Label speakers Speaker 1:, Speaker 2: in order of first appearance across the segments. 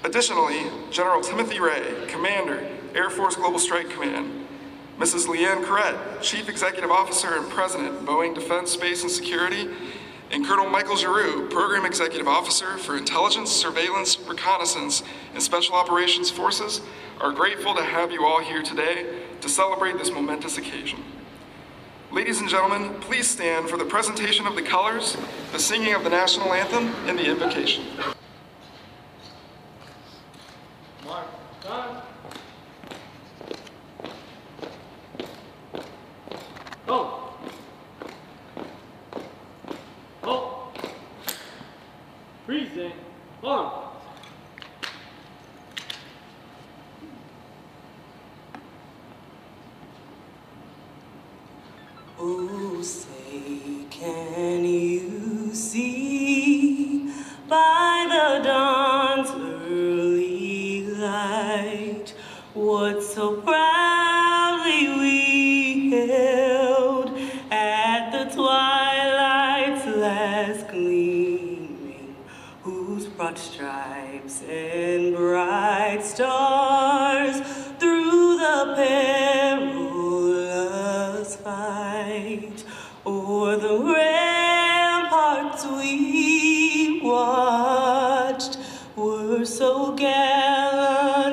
Speaker 1: Additionally, General Timothy Ray, Commander, Air Force Global Strike Command, Mrs. Leanne Corrett, Chief Executive Officer and President, Boeing Defense, Space and Security, and Colonel Michael Giroux, Program Executive Officer for Intelligence, Surveillance, Reconnaissance, and Special Operations Forces, are grateful to have you all here today to celebrate this momentous occasion. Ladies and gentlemen, please stand for the presentation of the colors, the singing of the national anthem, and the invocation.
Speaker 2: Mark, time. Go. Halt. Freezing. On.
Speaker 3: Oh, say, can you see by the dawn's early light what so proudly we held at the twilight's last gleaming, whose broad stripes and bright stars through the perilous fight o'er the ramparts we watched were so gallantly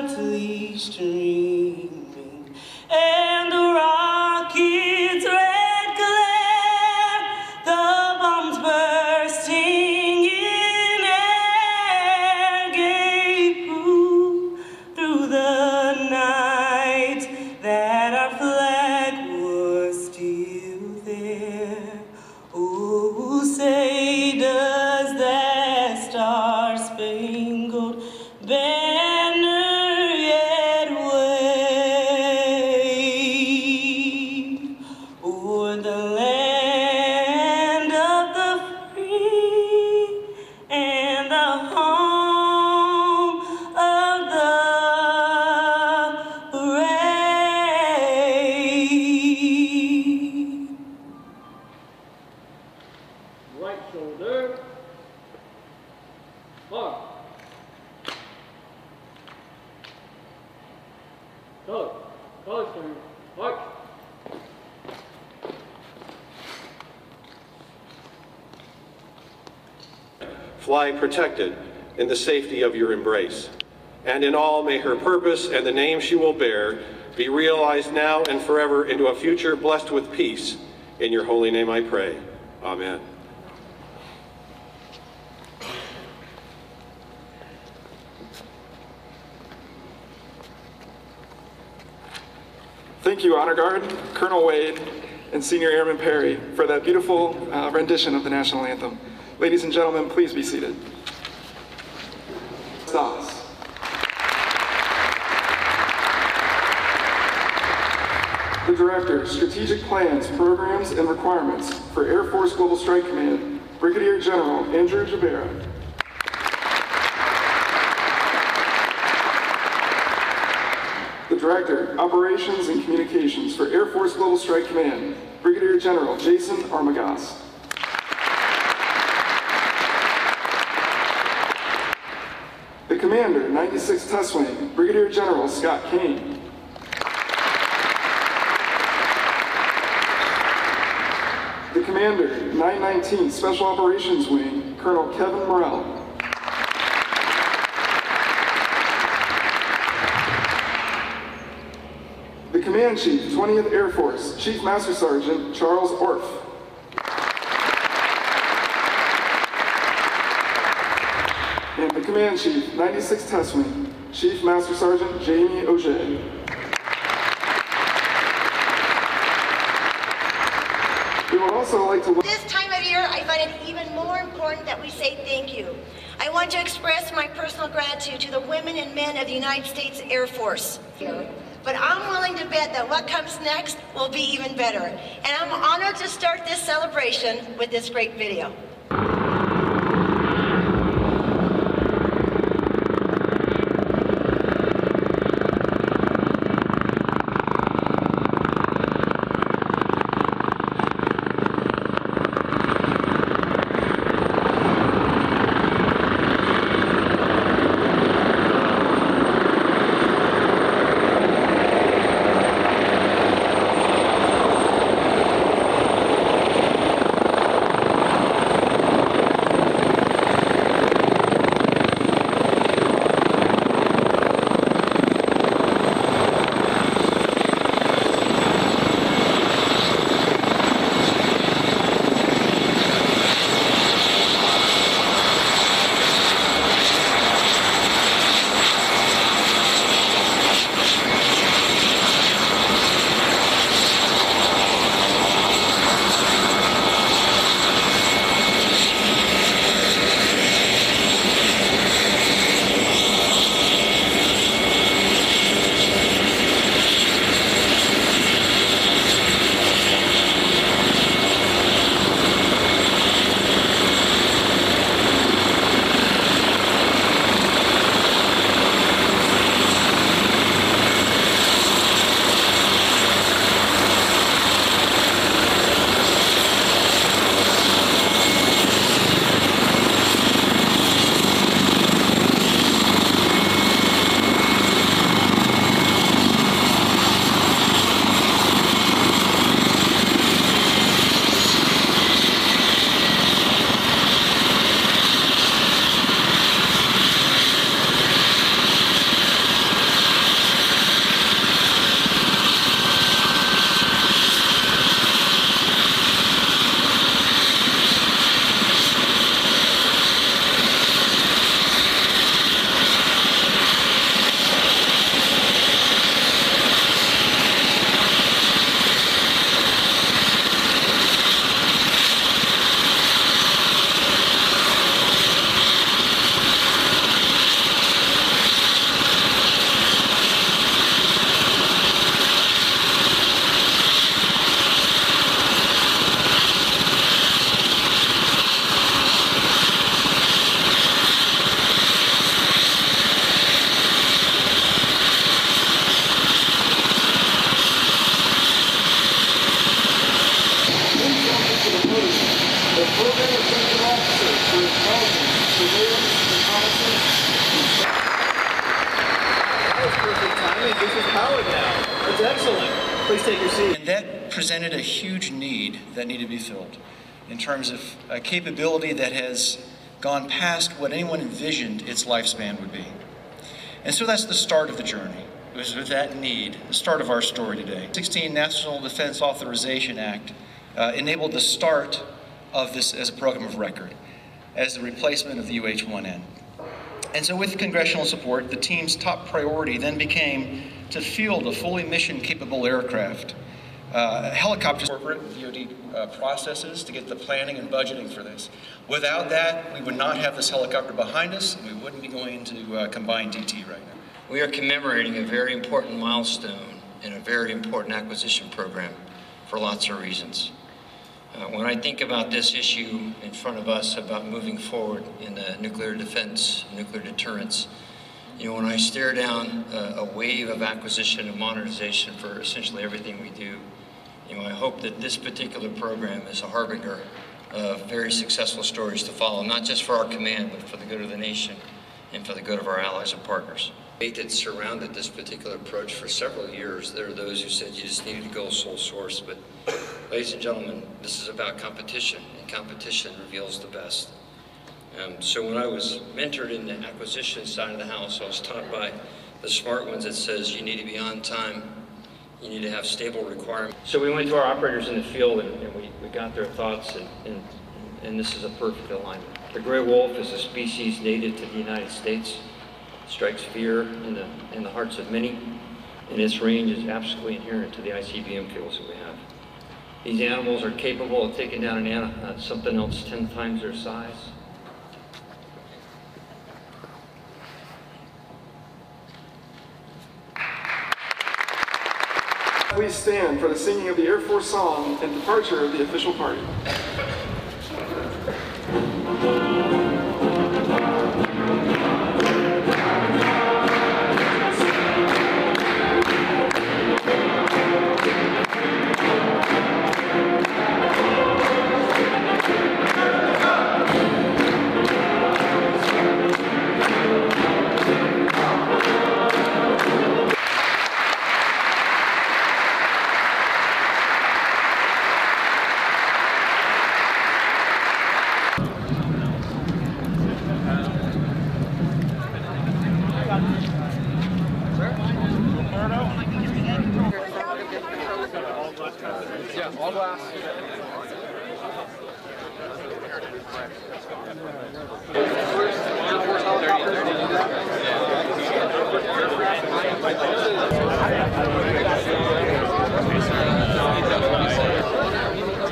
Speaker 3: streaming, and the rocket's red glare, the bombs bursting in air, gave proof through the night that our flag was still there. Oh, say does that star-spangled banner yet wave o'er the land of the free and the home of the brave?
Speaker 2: Right shoulder. Mark. Color. Color turn. March.
Speaker 4: Fly protected in the safety of your embrace. And in all may her purpose and the name she will bear be realized now and forever into a future blessed with peace. In your holy name I pray. Amen.
Speaker 1: Thank you, Honor Guard, Colonel Wade, and Senior Airman Perry for that beautiful rendition of the national anthem. Ladies and gentlemen, please be seated. Stops. The Director, Strategic Plans, Programs, and Requirements for Air Force Global Strike Command, Brigadier General Andrew Jabera. The Director, Operations and Communications for Air Force Global Strike Command, Brigadier General Jason Armagas. The Commander, 96th Test Wing, Brigadier General Scott Kane. The Commander, 919th Special Operations Wing, Colonel Kevin Morrell. The Command Chief, 20th Air Force, Chief Master Sergeant Charles Orff. And the Command Chief, 96th Test Wing, Chief Master Sergeant Jamie Auger. We would also like to...
Speaker 5: This time of year, I find it even more important that we say thank you. I want to express my personal gratitude to the women and men of the United States Air Force. But I'm willing to bet that what comes next will be even better. And I'm honored to start this celebration with this great video.
Speaker 6: presented a huge need that needed to be filled in terms of a capability that has gone past what anyone envisioned its lifespan would be. And so that's the start of the journey. It was with that need, the start of our story today. 16 National Defense Authorization Act enabled the start of this as a program of record, as the replacement of the UH-1N. And so with congressional support, the team's top priority then became to field a fully mission-capable aircraft. Helicopters, corporate DoD processes to get the planning and budgeting for this. Without that, we would not have this helicopter behind us, and we wouldn't be going into combined DT right now.
Speaker 7: We are commemorating a very important milestone in a very important acquisition program for lots of reasons. When I think about this issue in front of us about moving forward in the nuclear defense, nuclear deterrence, you know, when I stare down a wave of acquisition and modernization for essentially everything we do, you know, I hope that this particular program is a harbinger of very successful stories to follow, not just for our command, but for the good of the nation and for the good of our allies and partners. That surrounded this particular approach for several years. There are those who said you just needed to go sole source, but ladies and gentlemen, this is about competition, and competition reveals the best. So when I was mentored in the acquisition side of the house, I was taught by the smart ones that says you need to be on time, you need to have stable requirements. So we went to our operators in the field and we got their thoughts, and this is a perfect alignment. The gray wolf is a species native to the United States. Strikes fear in the hearts of many, and its range is absolutely inherent to the ICBM fuels that we have. These animals are capable of taking down something else 10 times their size.
Speaker 1: Please stand for the singing of the Air Force song and departure of the official party.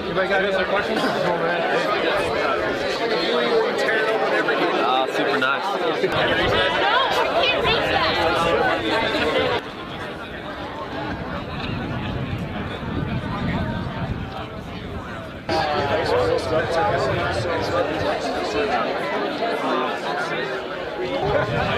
Speaker 8: Anybody got any other questions? Super nice.
Speaker 9: No, I can't reach that.
Speaker 8: Thanks.